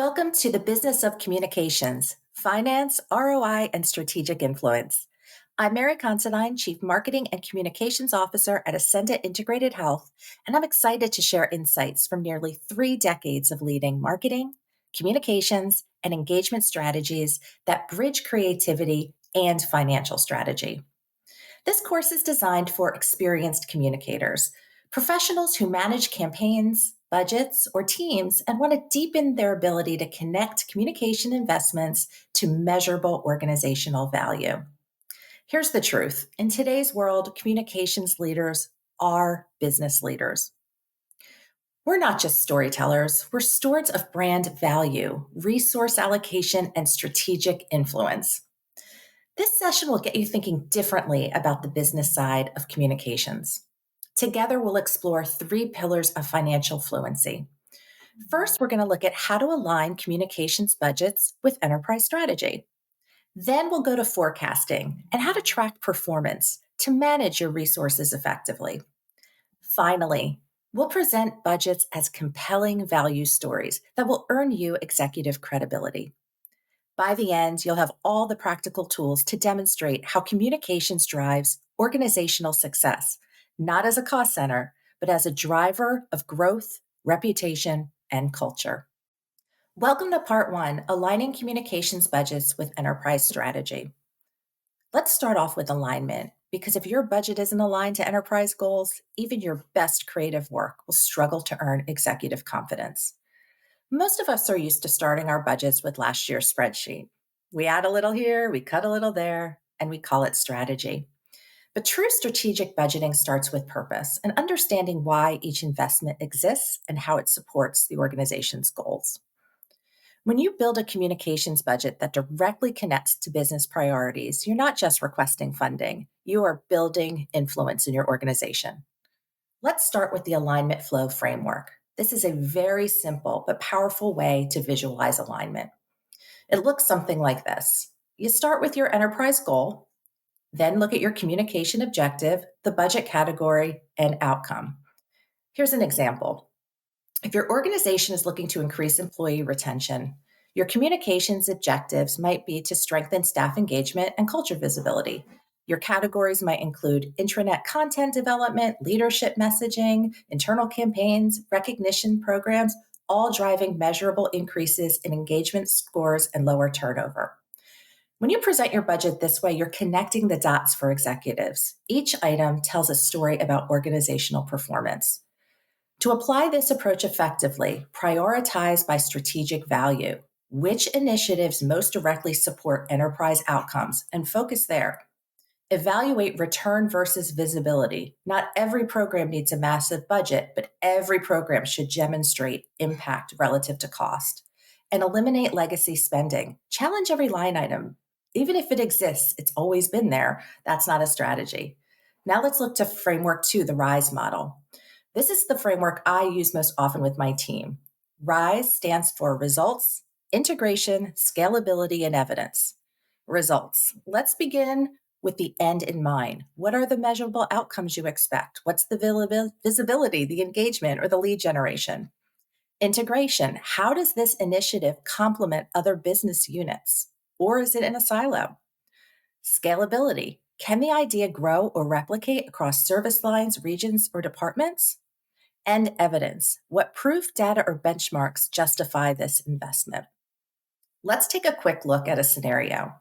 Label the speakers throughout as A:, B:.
A: Welcome to the Business of Communications, Finance, ROI, and Strategic Influence. I'm Mary Considine, Chief Marketing and Communications Officer at Acenda Integrated Health, and I'm excited to share insights from nearly 3 decades of leading marketing, communications, and engagement strategies that bridge creativity and financial strategy. This course is designed for experienced communicators, professionals who manage campaigns, budgets, or teams and want to deepen their ability to connect communication investments to measurable organizational value. Here's the truth. In today's world, communications leaders are business leaders. We're not just storytellers, we're stewards of brand value, resource allocation, and strategic influence. This session will get you thinking differently about the business side of communications. Together, we'll explore 3 pillars of financial fluency. First, we're going to look at how to align communications budgets with enterprise strategy. Then we'll go to forecasting and how to track performance to manage your resources effectively. Finally, we'll present budgets as compelling value stories that will earn you executive credibility. By the end, you'll have all the practical tools to demonstrate how communications drives organizational success, not as a cost center, but as a driver of growth, reputation, and culture. Welcome to Part 1, Aligning Communications Budgets with Enterprise Strategy. Let's start off with alignment, because if your budget isn't aligned to enterprise goals, even your best creative work will struggle to earn executive confidence. Most of us are used to starting our budgets with last year's spreadsheet. We add a little here, we cut a little there, and we call it strategy. But true strategic budgeting starts with purpose and understanding why each investment exists and how it supports the organization's goals. When you build a communications budget that directly connects to business priorities, you're not just requesting funding, you are building influence in your organization. Let's start with the alignment flow framework. This is a very simple but powerful way to visualize alignment. It looks something like this. You start with your enterprise goal, then look at your communication objective, the budget category, and outcome. Here's an example. If your organization is looking to increase employee retention, your communications objectives might be to strengthen staff engagement and culture visibility. Your categories might include intranet content development, leadership messaging, internal campaigns, recognition programs, all driving measurable increases in engagement scores and lower turnover. When you present your budget this way, you're connecting the dots for executives. Each item tells a story about organizational performance. To apply this approach effectively, prioritize by strategic value. Which initiatives most directly support enterprise outcomes, and focus there. Evaluate return versus visibility. Not every program needs a massive budget, but every program should demonstrate impact relative to cost. And eliminate legacy spending. Challenge every line item. Even if it exists, it's always been there. That's not a strategy. Now let's look to framework 2, the RISE model. This is the framework I use most often with my team. RISE stands for results, integration, scalability, and evidence. Results. Let's begin with the end in mind. What are the measurable outcomes you expect? What's the visibility, the engagement, or the lead generation? Integration. How does this initiative complement other business units? Or is it in a silo? Scalability. Can the idea grow or replicate across service lines, regions, or departments? And evidence. What proof, data, or benchmarks justify this investment? Let's take a quick look at a scenario.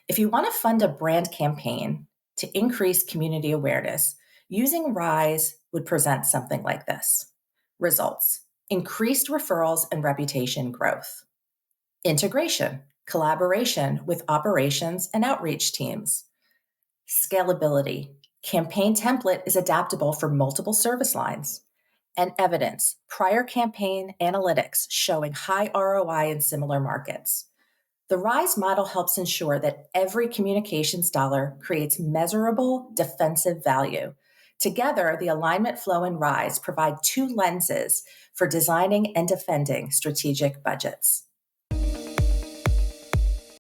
A: If you want to fund a brand campaign to increase community awareness, using RISE would present something like this. Results: increased referrals and reputation growth. Integration: collaboration with operations and outreach teams. Scalability: campaign template is adaptable for multiple service lines. And evidence: prior campaign analytics showing high ROI in similar markets. The RISE model helps ensure that every communications dollar creates measurable defensive value. Together, the alignment flow and RISE provide 2 lenses for designing and defending strategic budgets.